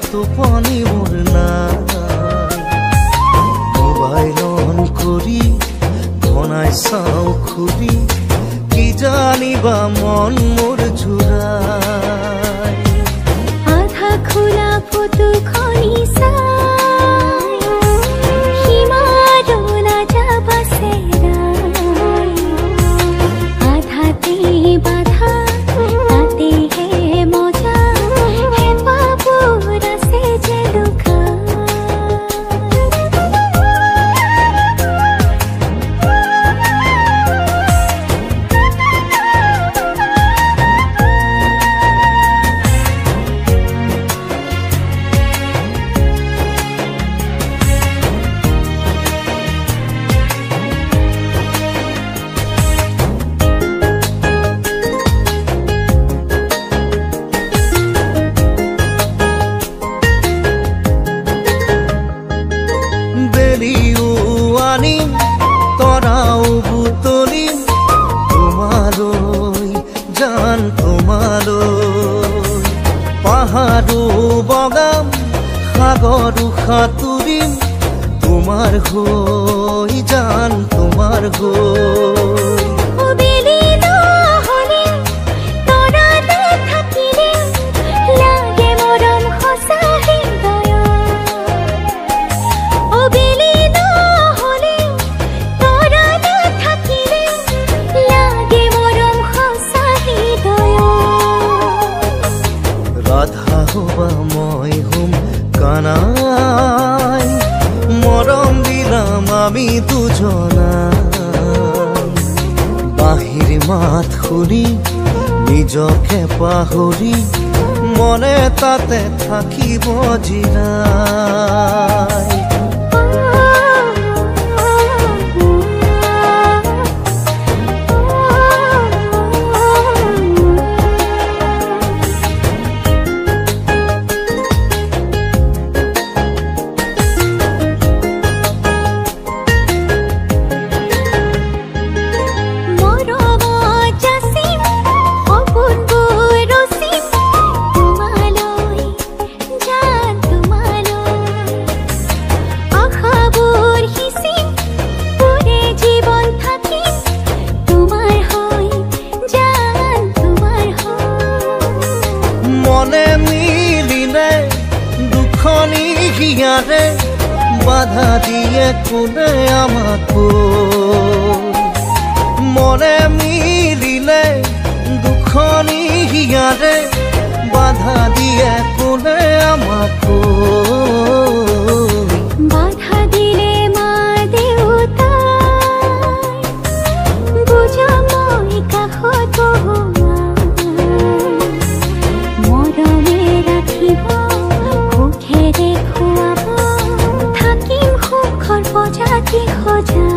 টোপনি মোৰ নাই মোবাইল অন কৰি বনাই চাওঁ খুলি কি জানিবা মন মোৰ জোৰাই আধা খোলা ফটোখনি চাই সীমাৰলা যাবা চেৰাই আধাতে বাধা তাতেহে মজা হেঁপাহবোৰ আছে যে লুকাই তৰাও বুটলিম তোমালৈ জান তোমালৈ পাহাৰো বগাম সাগৰো সাঁতুৰিম তোমাৰ হৈ জান তোমাৰ হৈ ৰাধা হবা মই হুম কানাই মৰম দিলাম আমি দুজনা বাহিৰ মাত শুনি নিজকে পাহৰি মনে তাতে থাকিব জিৰাই মনে মিলিলে দুখনি হিয়াৰে বাধা দিয়ে কোনে আমাকো মনে মিলিলে দুখনি হিয়াৰে বাধা দিয়ে কোনে আমাকো বাধা দিলে মা দেউতাই বুজা মই কাষত মৰমে ৰাখিব সুখেৰে খুৱাব থাকিম সুখৰ প্ৰজাতি সজা